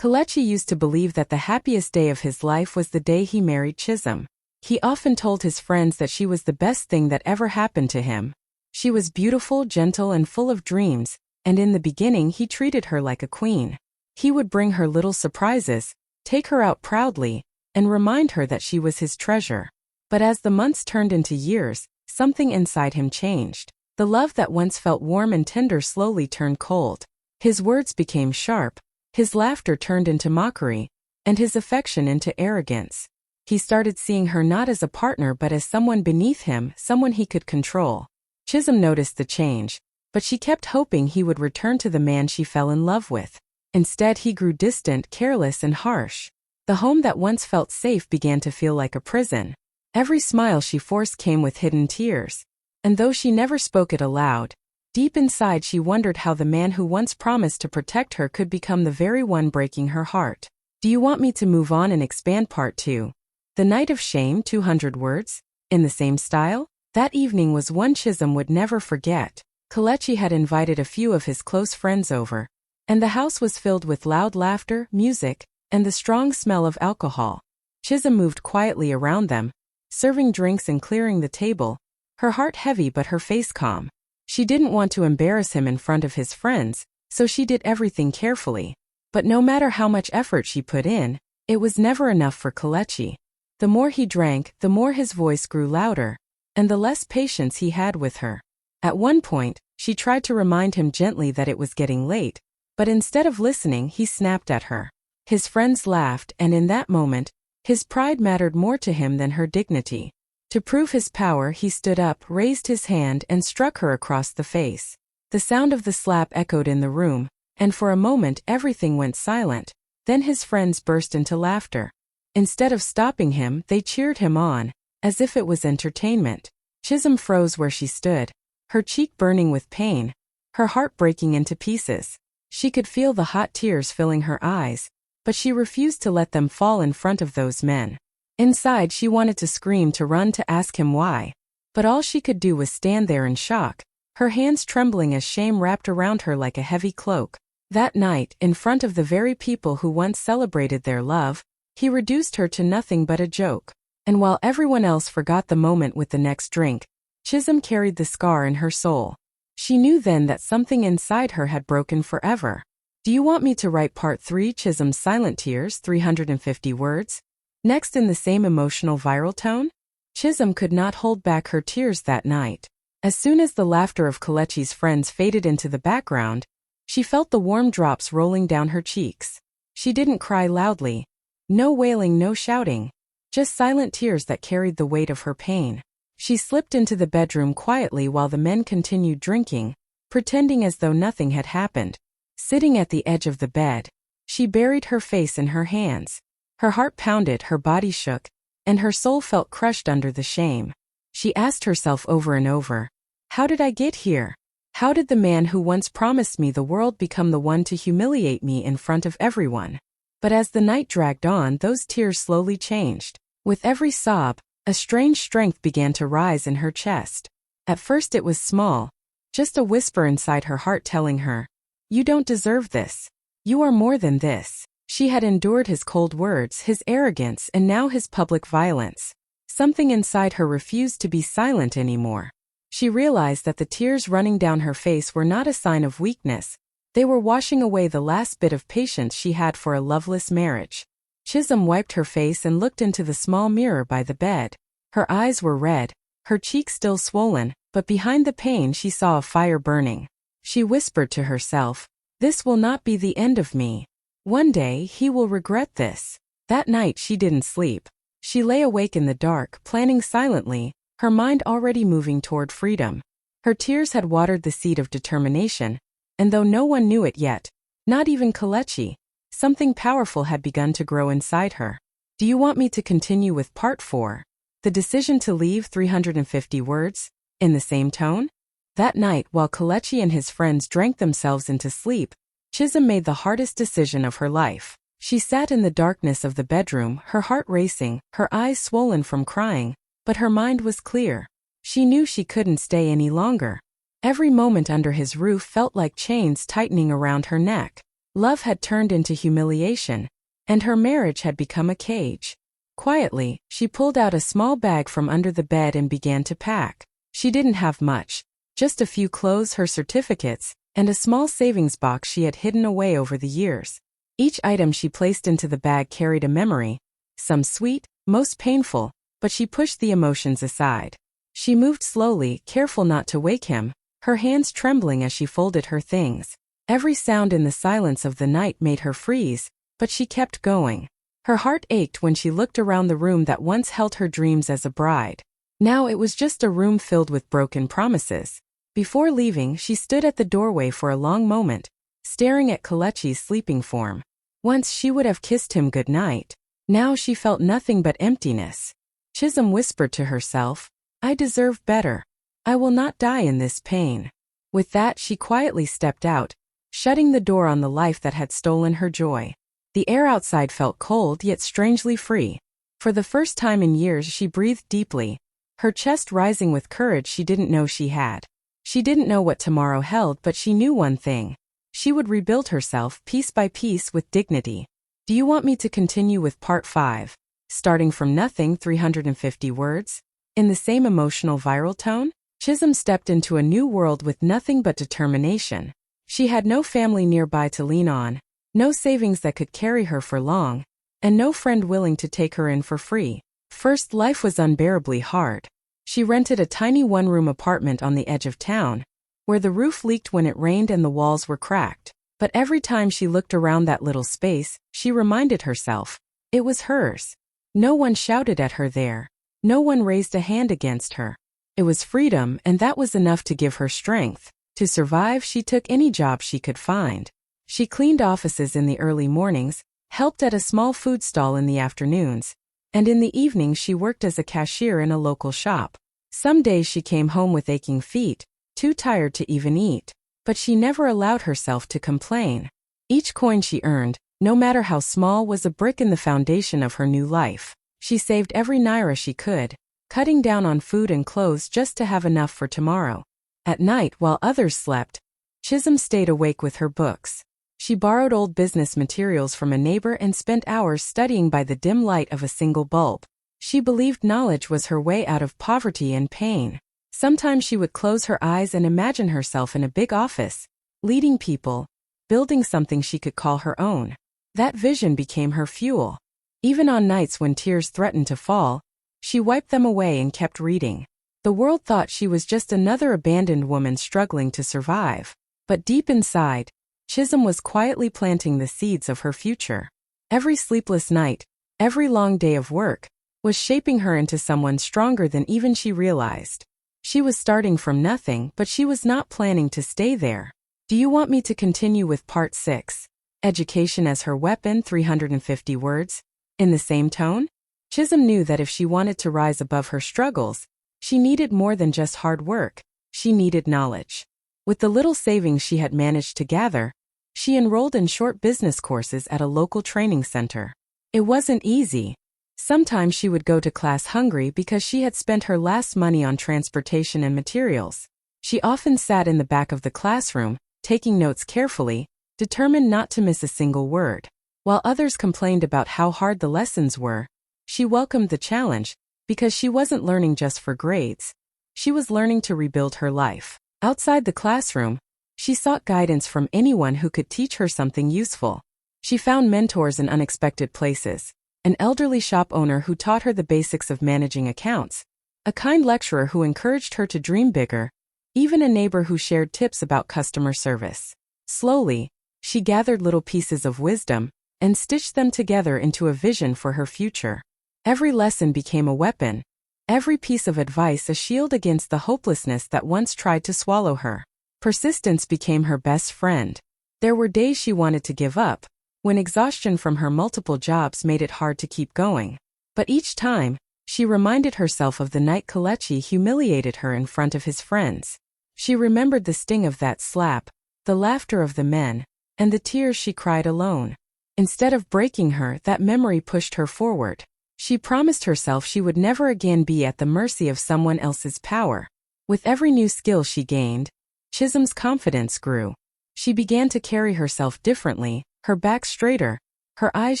Kelechi used to believe that the happiest day of his life was the day he married Chisholm. He often told his friends that she was the best thing that ever happened to him. She was beautiful, gentle, and full of dreams, and in the beginning he treated her like a queen. He would bring her little surprises, take her out proudly, and remind her that she was his treasure. But as the months turned into years, something inside him changed. The love that once felt warm and tender slowly turned cold. His words became sharp, his laughter turned into mockery, and his affection into arrogance. He started seeing her not as a partner but as someone beneath him, someone he could control. Chisholm noticed the change, but she kept hoping he would return to the man she fell in love with. Instead, he grew distant, careless, and harsh. The home that once felt safe began to feel like a prison. Every smile she forced came with hidden tears. And though she never spoke it aloud, deep inside she wondered how the man who once promised to protect her could become the very one breaking her heart. Do you want me to move on and expand part 2? The Night of Shame, 200 words? In the same style? That evening was one Chisholm would never forget. Kelechi had invited a few of his close friends over, and the house was filled with loud laughter, music, and the strong smell of alcohol. Chisholm moved quietly around them, serving drinks and clearing the table, her heart heavy but her face calm. She didn't want to embarrass him in front of his friends, so she did everything carefully. But no matter how much effort she put in, it was never enough for Kelechi. The more he drank, the more his voice grew louder, and the less patience he had with her. At one point, she tried to remind him gently that it was getting late, but instead of listening, he snapped at her. His friends laughed, and in that moment, his pride mattered more to him than her dignity. To prove his power, he stood up, raised his hand, and struck her across the face. The sound of the slap echoed in the room, and for a moment everything went silent. Then his friends burst into laughter. Instead of stopping him, they cheered him on, as if it was entertainment. Chisholm froze where she stood, her cheek burning with pain, her heart breaking into pieces. She could feel the hot tears filling her eyes, but she refused to let them fall in front of those men. Inside, she wanted to scream, to run, to ask him why. But all she could do was stand there in shock, her hands trembling as shame wrapped around her like a heavy cloak. That night, in front of the very people who once celebrated their love, he reduced her to nothing but a joke. And while everyone else forgot the moment with the next drink, Chisholm carried the scar in her soul. She knew then that something inside her had broken forever. Do you want me to write part 3? Chisholm's silent tears, 350 words? Next, in the same emotional viral tone? Chisholm could not hold back her tears that night. As soon as the laughter of Kelechi's friends faded into the background, she felt the warm drops rolling down her cheeks. She didn't cry loudly. No wailing, no shouting. Just silent tears that carried the weight of her pain. She slipped into the bedroom quietly while the men continued drinking, pretending as though nothing had happened. Sitting at the edge of the bed, she buried her face in her hands. Her heart pounded, her body shook, and her soul felt crushed under the shame. She asked herself over and over, how did I get here? How did the man who once promised me the world become the one to humiliate me in front of everyone? But as the night dragged on, those tears slowly changed. With every sob, a strange strength began to rise in her chest. At first it was small, just a whisper inside her heart telling her, you don't deserve this. You are more than this. She had endured his cold words, his arrogance, and now his public violence. Something inside her refused to be silent anymore. She realized that the tears running down her face were not a sign of weakness. They were washing away the last bit of patience she had for a loveless marriage. Chisholm wiped her face and looked into the small mirror by the bed. Her eyes were red, her cheeks still swollen, but behind the pain she saw a fire burning. She whispered to herself, this will not be the end of me. One day he will regret this. That night she didn't sleep. She lay awake in the dark, planning silently, her mind already moving toward freedom. Her tears had watered the seed of determination, and though no one knew it yet, not even Kelechi, something powerful had begun to grow inside her. Do you want me to continue with part 4? The decision to leave, 350 words? In the same tone? That night, while Kelechi and his friends drank themselves into sleep, Chisholm made the hardest decision of her life. She sat in the darkness of the bedroom, her heart racing, her eyes swollen from crying, but her mind was clear. She knew she couldn't stay any longer. Every moment under his roof felt like chains tightening around her neck. Love had turned into humiliation, and her marriage had become a cage. Quietly, she pulled out a small bag from under the bed and began to pack. She didn't have much, just a few clothes, her certificates, and a small savings box she had hidden away over the years. Each item she placed into the bag carried a memory, some sweet, most painful, but she pushed the emotions aside. She moved slowly, careful not to wake him, her hands trembling as she folded her things. Every sound in the silence of the night made her freeze, but she kept going. Her heart ached when she looked around the room that once held her dreams as a bride. Now it was just a room filled with broken promises. Before leaving, she stood at the doorway for a long moment, staring at Kelechi's sleeping form. Once she would have kissed him goodnight. Now she felt nothing but emptiness. Chisholm whispered to herself, "I deserve better. I will not die in this pain." With that, she quietly stepped out, shutting the door on the life that had stolen her joy. The air outside felt cold yet strangely free. For the first time in years she breathed deeply, her chest rising with courage she didn't know she had. She didn't know what tomorrow held, but she knew one thing. She would rebuild herself piece by piece with dignity. Do you want me to continue with part 5? Starting from nothing, 350 words? In the same emotional viral tone? Chisholm stepped into a new world with nothing but determination. She had no family nearby to lean on, no savings that could carry her for long, and no friend willing to take her in for free. First, life was unbearably hard. She rented a tiny one-room apartment on the edge of town, where the roof leaked when it rained and the walls were cracked. But every time she looked around that little space, she reminded herself, it was hers. No one shouted at her there. No one raised a hand against her. It was freedom, and that was enough to give her strength. To survive, she took any job she could find. She cleaned offices in the early mornings, helped at a small food stall in the afternoons, and in the evenings she worked as a cashier in a local shop. Some days she came home with aching feet, too tired to even eat, but she never allowed herself to complain. Each coin she earned, no matter how small, was a brick in the foundation of her new life. She saved every naira she could, cutting down on food and clothes just to have enough for tomorrow. At night, while others slept, Chisholm stayed awake with her books. She borrowed old business materials from a neighbor and spent hours studying by the dim light of a single bulb. She believed knowledge was her way out of poverty and pain. Sometimes she would close her eyes and imagine herself in a big office, leading people, building something she could call her own. That vision became her fuel. Even on nights when tears threatened to fall, she wiped them away and kept reading. The world thought she was just another abandoned woman struggling to survive. But deep inside, Chisholm was quietly planting the seeds of her future. Every sleepless night, every long day of work, was shaping her into someone stronger than even she realized. She was starting from nothing, but she was not planning to stay there. Do you want me to continue with part 6? Education as her weapon, 350 words? In the same tone? Chisholm knew that if she wanted to rise above her struggles, she needed more than just hard work. She needed knowledge. With the little savings she had managed to gather, she enrolled in short business courses at a local training center. It wasn't easy. Sometimes she would go to class hungry because she had spent her last money on transportation and materials. She often sat in the back of the classroom, taking notes carefully, determined not to miss a single word. While others complained about how hard the lessons were, she welcomed the challenge, because she wasn't learning just for grades. She was learning to rebuild her life. Outside the classroom, she sought guidance from anyone who could teach her something useful. She found mentors in unexpected places. An elderly shop owner who taught her the basics of managing accounts, a kind lecturer who encouraged her to dream bigger, even a neighbor who shared tips about customer service. Slowly, she gathered little pieces of wisdom and stitched them together into a vision for her future. Every lesson became a weapon, every piece of advice a shield against the hopelessness that once tried to swallow her. Persistence became her best friend. There were days she wanted to give up, when exhaustion from her multiple jobs made it hard to keep going. But each time, she reminded herself of the night Kelechi humiliated her in front of his friends. She remembered the sting of that slap, the laughter of the men, and the tears she cried alone. Instead of breaking her, that memory pushed her forward. She promised herself she would never again be at the mercy of someone else's power. With every new skill she gained, Chisholm's confidence grew. She began to carry herself differently, her back straighter, her eyes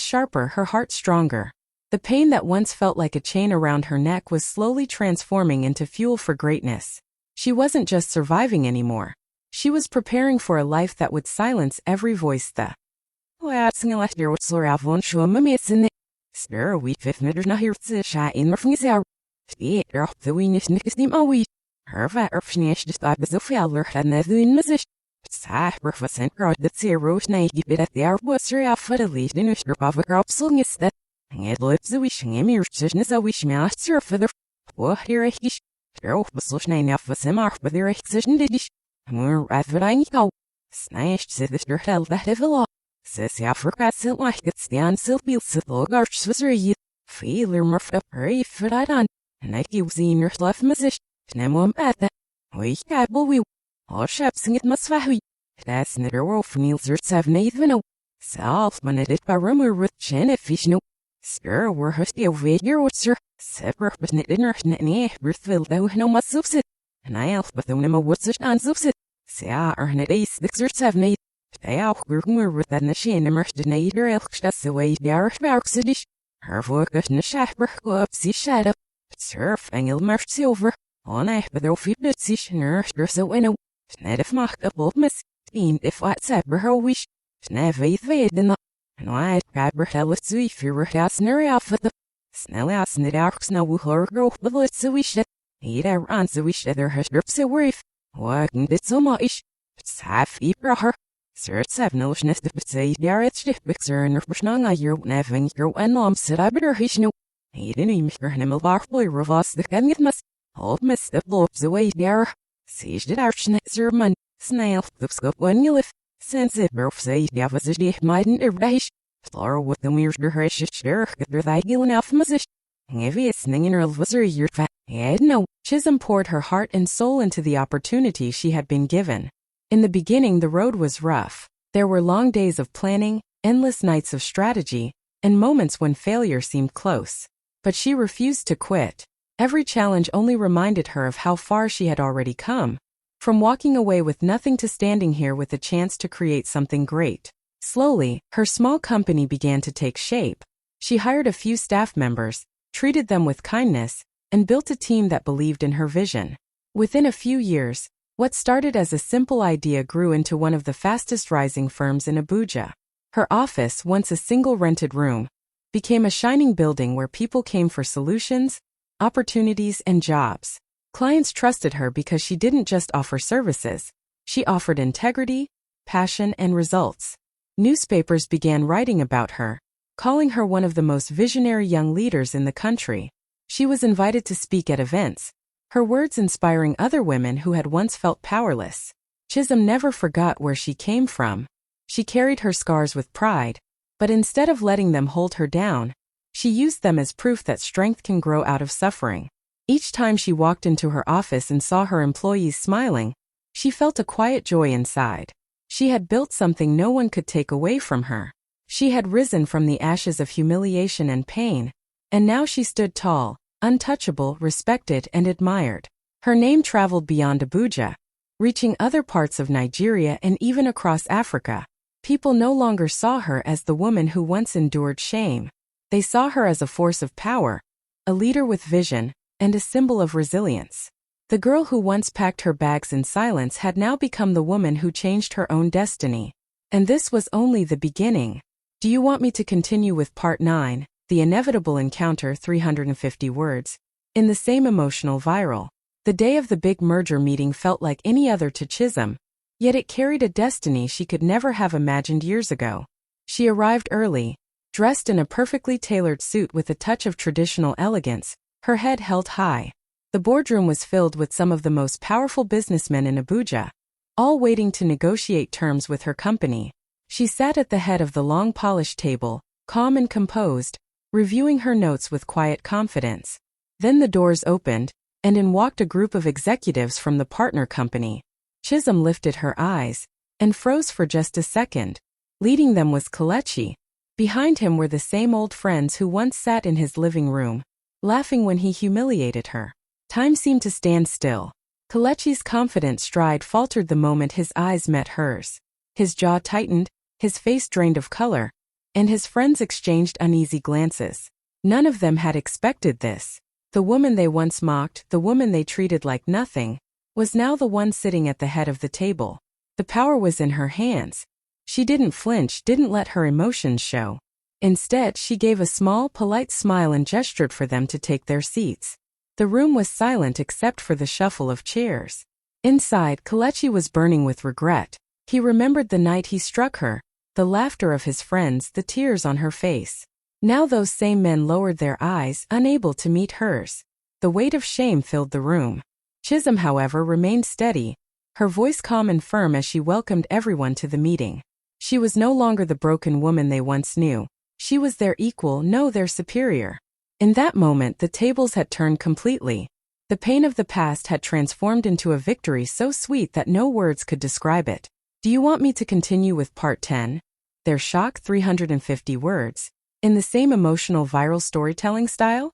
sharper, her heart stronger. The pain that once felt like a chain around her neck was slowly transforming into fuel for greatness. She wasn't just surviving anymore. She was preparing for a life that would silence every voice. Chisholm poured her heart and soul into the opportunity she had been given. In the beginning, the road was rough. There were long days of planning, endless nights of strategy, and moments when failure seemed close. But she refused to quit. Every challenge only reminded her of how far she had already come. From walking away with nothing to standing here with a chance to create something great. Slowly, her small company began to take shape. She hired a few staff members, treated them with kindness, and built a team that believed in her vision. Within a few years, what started as a simple idea grew into one of the fastest rising firms in Abuja. Her office, once a single rented room, became a shining building where people came for solutions, opportunities, and jobs. Clients trusted her because she didn't just offer services. She offered integrity, passion, and results. Newspapers began writing about her, calling her one of the most visionary young leaders in the country. She was invited to speak at events, her words inspiring other women who had once felt powerless. Chisholm never forgot where she came from. She carried her scars with pride, but instead of letting them hold her down, she used them as proof that strength can grow out of suffering. Each time she walked into her office and saw her employees smiling, she felt a quiet joy inside. She had built something no one could take away from her. She had risen from the ashes of humiliation and pain, and now she stood tall, untouchable, respected, and admired. Her name traveled beyond Abuja, reaching other parts of Nigeria and even across Africa. People no longer saw her as the woman who once endured shame. They saw her as a force of power, a leader with vision, and a symbol of resilience. The girl who once packed her bags in silence had now become the woman who changed her own destiny. And this was only the beginning. Do you want me to continue with Part 9, The Inevitable Encounter, 350 words? In the same emotional viral. The day of the big merger meeting felt like any other to Chisholm, yet it carried a destiny she could never have imagined years ago. She arrived early, dressed in a perfectly tailored suit with a touch of traditional elegance, her head held high. The boardroom was filled with some of the most powerful businessmen in Abuja, all waiting to negotiate terms with her company. She sat at the head of the long polished table, calm and composed, reviewing her notes with quiet confidence. Then the doors opened, and in walked a group of executives from the partner company. Chisholm lifted her eyes, and froze for just a second. Leading them was Kelechi. Behind him were the same old friends who once sat in his living room, laughing when he humiliated her. Time seemed to stand still. Kelechi's confident stride faltered the moment his eyes met hers. His jaw tightened, His face drained of color, and his friends exchanged uneasy glances. None of them had expected this. The woman they once mocked, the woman they treated like nothing, was now the one sitting at the head of the table. The power was in her hands. She didn't flinch, didn't let her emotions show. Instead, she gave a small, polite smile and gestured for them to take their seats. The room was silent except for the shuffle of chairs. Inside, Kelechi was burning with regret. He remembered the night he struck her, the laughter of his friends, the tears on her face. Now those same men lowered their eyes, unable to meet hers. The weight of shame filled the room. Chisholm, however, remained steady, her voice calm and firm as she welcomed everyone to the meeting. She was no longer the broken woman they once knew. She was their equal, no, their superior. In that moment, the tables had turned completely. The pain of the past had transformed into a victory so sweet that no words could describe it. Do you want me to continue with part 10? Their shock, 350 words. In the same emotional viral storytelling style?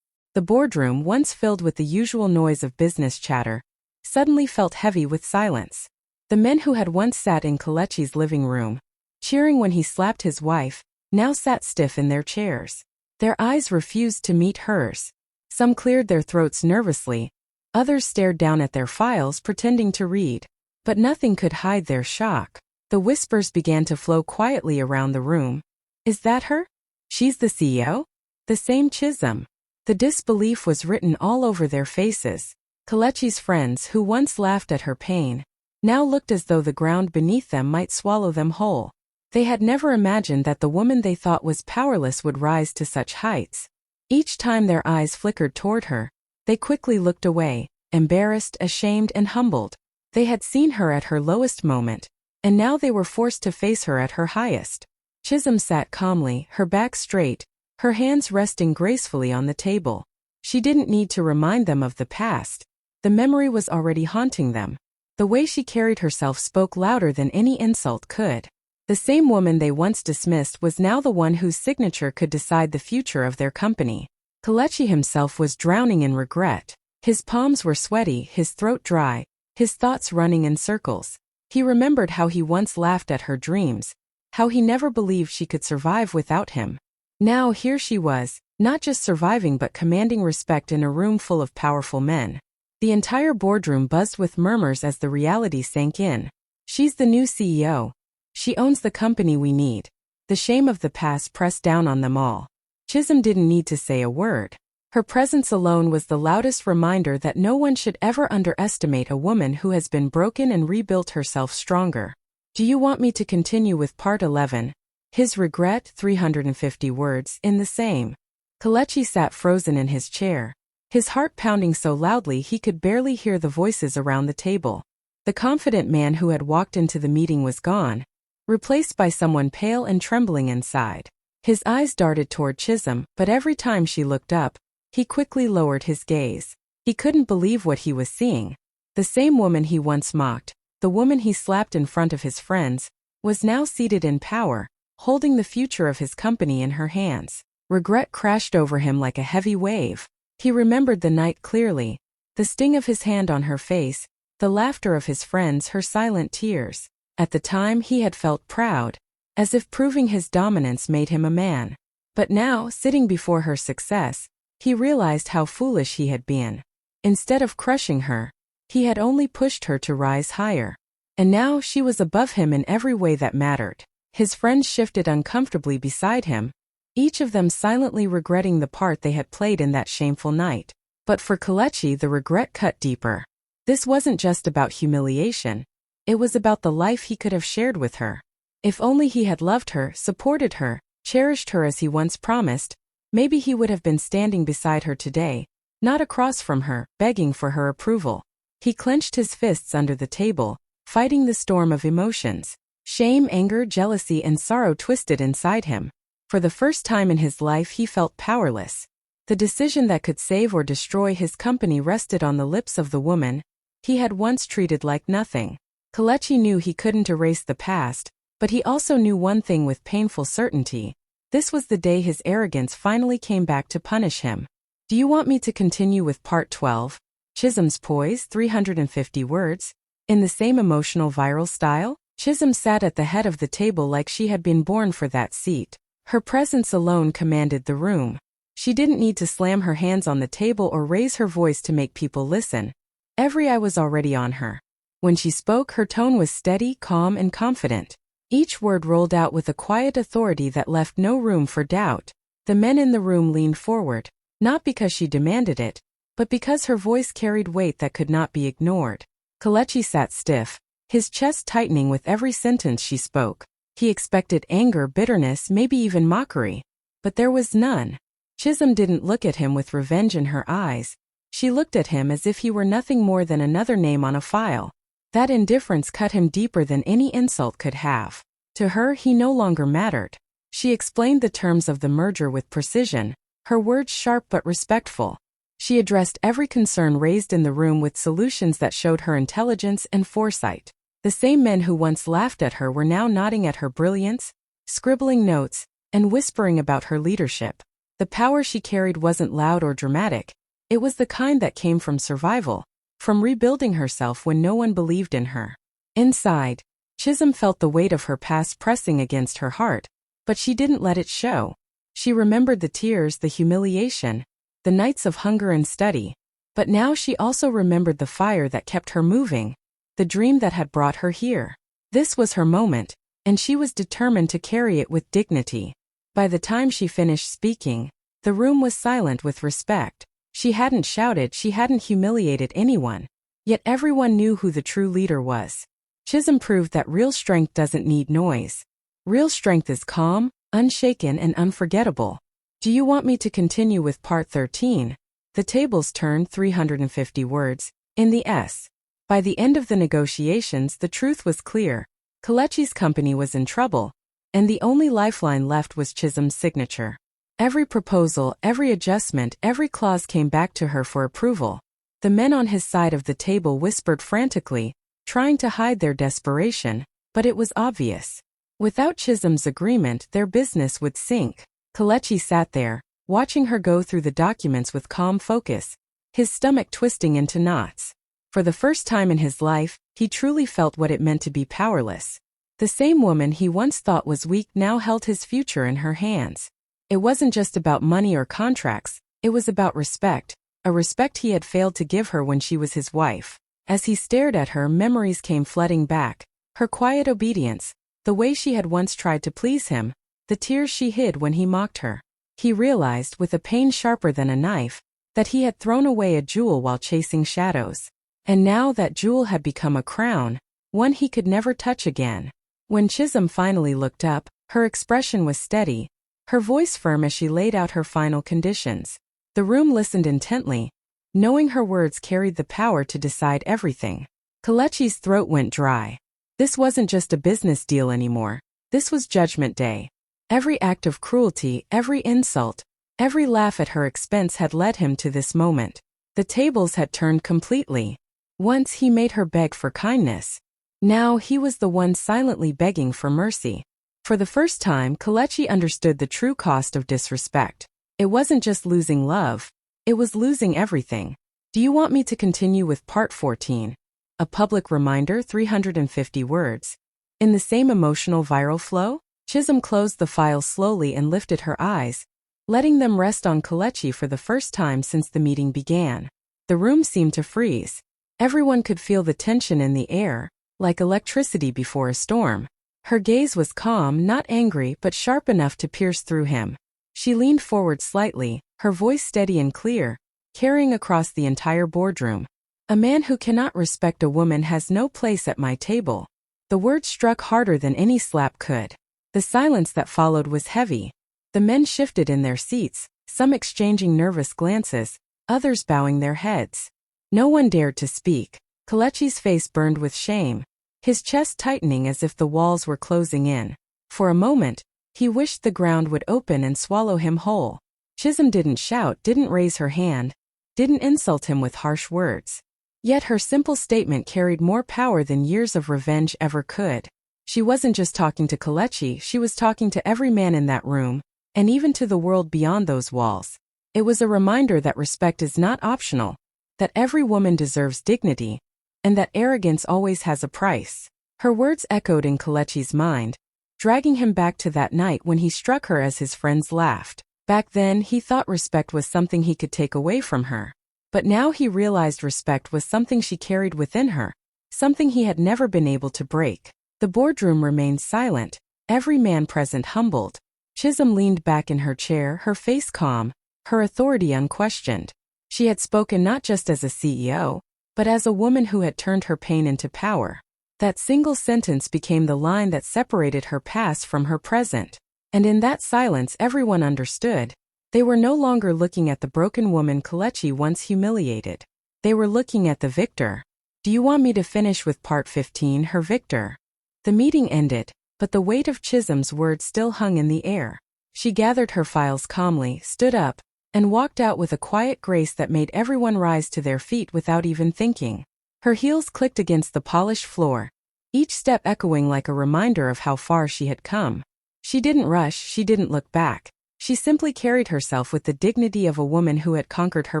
The boardroom, once filled with the usual noise of business chatter, suddenly felt heavy with silence. The men who had once sat in Kelechi's living room, cheering when he slapped his wife, now sat stiff in their chairs. Their eyes refused to meet hers. Some cleared their throats nervously, others stared down at their files pretending to read. But nothing could hide their shock. The whispers began to flow quietly around the room. Is that her? She's the CEO? The same Chisholm. The disbelief was written all over their faces. Kelechi's friends, who once laughed at her pain, now looked as though the ground beneath them might swallow them whole. They had never imagined that the woman they thought was powerless would rise to such heights. Each time their eyes flickered toward her, they quickly looked away, embarrassed, ashamed, and humbled. They had seen her at her lowest moment, and now they were forced to face her at her highest. Chisholm sat calmly, her back straight, her hands resting gracefully on the table. She didn't need to remind them of the past. The memory was already haunting them. The way she carried herself spoke louder than any insult could. The same woman they once dismissed was now the one whose signature could decide the future of their company. Kelechi himself was drowning in regret. His palms were sweaty, his throat dry, his thoughts running in circles. He remembered how he once laughed at her dreams, how he never believed she could survive without him. Now here she was, not just surviving but commanding respect in a room full of powerful men. The entire boardroom buzzed with murmurs as the reality sank in. She's the new CEO. She owns the company we need. The shame of the past pressed down on them all. Chisholm didn't need to say a word. Her presence alone was the loudest reminder that no one should ever underestimate a woman who has been broken and rebuilt herself stronger. Do you want me to continue with part 11? His regret, 350 words, in the same. Kelechi sat frozen in his chair, his heart pounding so loudly he could barely hear the voices around the table. The confident man who had walked into the meeting was gone, replaced by someone pale and trembling inside. His eyes darted toward Chisholm, but every time she looked up, he quickly lowered his gaze. He couldn't believe what he was seeing. The same woman he once mocked, the woman he slapped in front of his friends, was now seated in power, holding the future of his company in her hands. Regret crashed over him like a heavy wave. He remembered the night clearly, the sting of his hand on her face, the laughter of his friends, her silent tears. At the time he had felt proud, as if proving his dominance made him a man. But now, sitting before her success, he realized how foolish he had been. Instead of crushing her, he had only pushed her to rise higher. And now she was above him in every way that mattered. His friends shifted uncomfortably beside him, each of them silently regretting the part they had played in that shameful night. But for Kelechi, the regret cut deeper. This wasn't just about humiliation. It was about the life he could have shared with her. If only he had loved her, supported her, cherished her as he once promised, maybe he would have been standing beside her today, not across from her, begging for her approval. He clenched his fists under the table, fighting the storm of emotions. Shame, anger, jealousy, and sorrow twisted inside him. For the first time in his life he felt powerless. The decision that could save or destroy his company rested on the lips of the woman he had once treated like nothing. Kelechi knew he couldn't erase the past, but he also knew one thing with painful certainty. This was the day his arrogance finally came back to punish him. Do you want me to continue with part 12? Chisholm's poise, 350 words, in the same emotional viral style? Chisholm sat at the head of the table like she had been born for that seat. Her presence alone commanded the room. She didn't need to slam her hands on the table or raise her voice to make people listen. Every eye was already on her. When she spoke, her tone was steady, calm, and confident. Each word rolled out with a quiet authority that left no room for doubt. The men in the room leaned forward, not because she demanded it, but because her voice carried weight that could not be ignored. Kelechi sat stiff, his chest tightening with every sentence she spoke. He expected anger, bitterness, maybe even mockery. But there was none. Chisholm didn't look at him with revenge in her eyes. She looked at him as if he were nothing more than another name on a file. That indifference cut him deeper than any insult could have. To her, he no longer mattered. She explained the terms of the merger with precision, her words sharp but respectful. She addressed every concern raised in the room with solutions that showed her intelligence and foresight. The same men who once laughed at her were now nodding at her brilliance, scribbling notes, and whispering about her leadership. The power she carried wasn't loud or dramatic. It was the kind that came from survival, from rebuilding herself when no one believed in her. Inside, Chisholm felt the weight of her past pressing against her heart, but she didn't let it show. She remembered the tears, the humiliation, the nights of hunger and study, but now she also remembered the fire that kept her moving, the dream that had brought her here. This was her moment, and she was determined to carry it with dignity. By the time she finished speaking, the room was silent with respect. She hadn't shouted, she hadn't humiliated anyone. Yet everyone knew who the true leader was. Chisholm proved that real strength doesn't need noise. Real strength is calm, unshaken, and unforgettable. Do you want me to continue with part 13? The tables turned 350 words, in the S. By the end of the negotiations, the truth was clear. Kelechi's company was in trouble, and the only lifeline left was Chisholm's signature. Every proposal, every adjustment, every clause came back to her for approval. The men on his side of the table whispered frantically, trying to hide their desperation, but it was obvious. Without Chisholm's agreement, their business would sink. Kelechi sat there, watching her go through the documents with calm focus, his stomach twisting into knots. For the first time in his life, he truly felt what it meant to be powerless. The same woman he once thought was weak now held his future in her hands. It wasn't just about money or contracts, it was about respect, a respect he had failed to give her when she was his wife. As he stared at her, memories came flooding back. Her quiet obedience, the way she had once tried to please him, the tears she hid when he mocked her. He realized, with a pain sharper than a knife, that he had thrown away a jewel while chasing shadows. And now that jewel had become a crown, one he could never touch again. When Chisholm finally looked up, her expression was steady, her voice firm as she laid out her final conditions. The room listened intently, knowing her words carried the power to decide everything. Kelechi's throat went dry. This wasn't just a business deal anymore. This was Judgment Day. Every act of cruelty, every insult, every laugh at her expense had led him to this moment. The tables had turned completely. Once he made her beg for kindness. Now he was the one silently begging for mercy. For the first time, Kelechi understood the true cost of disrespect. It wasn't just losing love, it was losing everything. Do you want me to continue with part 14? A public reminder, 350 words. In the same emotional viral flow, Chisholm closed the file slowly and lifted her eyes, letting them rest on Kelechi for the first time since the meeting began. The room seemed to freeze. Everyone could feel the tension in the air, like electricity before a storm. Her gaze was calm, not angry, but sharp enough to pierce through him. She leaned forward slightly, her voice steady and clear, carrying across the entire boardroom. A man who cannot respect a woman has no place at my table. The words struck harder than any slap could. The silence that followed was heavy. The men shifted in their seats, some exchanging nervous glances, others bowing their heads. No one dared to speak. Kelechi's face burned with shame, his chest tightening as if the walls were closing in. For a moment, he wished the ground would open and swallow him whole. Chisholm didn't shout, didn't raise her hand, didn't insult him with harsh words. Yet her simple statement carried more power than years of revenge ever could. She wasn't just talking to Kelechi, she was talking to every man in that room, and even to the world beyond those walls. It was a reminder that respect is not optional, that every woman deserves dignity, and that arrogance always has a price. Her words echoed in Kelechi's mind, dragging him back to that night when he struck her as his friends laughed. Back then, he thought respect was something he could take away from her. But now he realized respect was something she carried within her, something he had never been able to break. The boardroom remained silent, every man present humbled. Chisholm leaned back in her chair, her face calm, her authority unquestioned. She had spoken not just as a CEO, but as a woman who had turned her pain into power. That single sentence became the line that separated her past from her present. And in that silence everyone understood. They were no longer looking at the broken woman Kelechi once humiliated. They were looking at the victor. Do you want me to finish with part 15, her victor? The meeting ended, but the weight of Chisholm's words still hung in the air. She gathered her files calmly, stood up, and walked out with a quiet grace that made everyone rise to their feet without even thinking. Her heels clicked against the polished floor, each step echoing like a reminder of how far she had come. She didn't rush, she didn't look back. She simply carried herself with the dignity of a woman who had conquered her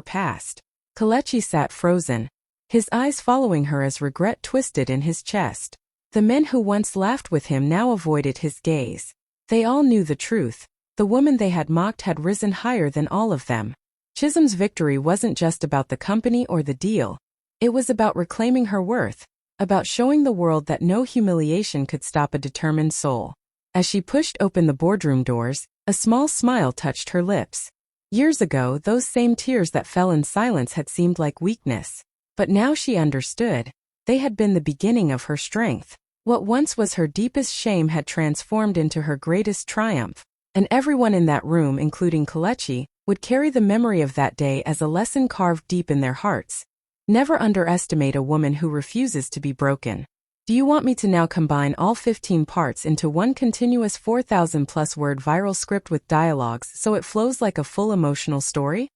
past. Kelechi sat frozen, his eyes following her as regret twisted in his chest. The men who once laughed with him now avoided his gaze. They all knew the truth. The woman they had mocked had risen higher than all of them. Chisholm's victory wasn't just about the company or the deal. It was about reclaiming her worth, about showing the world that no humiliation could stop a determined soul. As she pushed open the boardroom doors, a small smile touched her lips. Years ago, those same tears that fell in silence had seemed like weakness. But now she understood. They had been the beginning of her strength. What once was her deepest shame had transformed into her greatest triumph. And everyone in that room, including Kelechi, would carry the memory of that day as a lesson carved deep in their hearts. Never underestimate a woman who refuses to be broken. Do you want me to now combine all 15 parts into one continuous 4,000+ word viral script with dialogues so it flows like a full emotional story?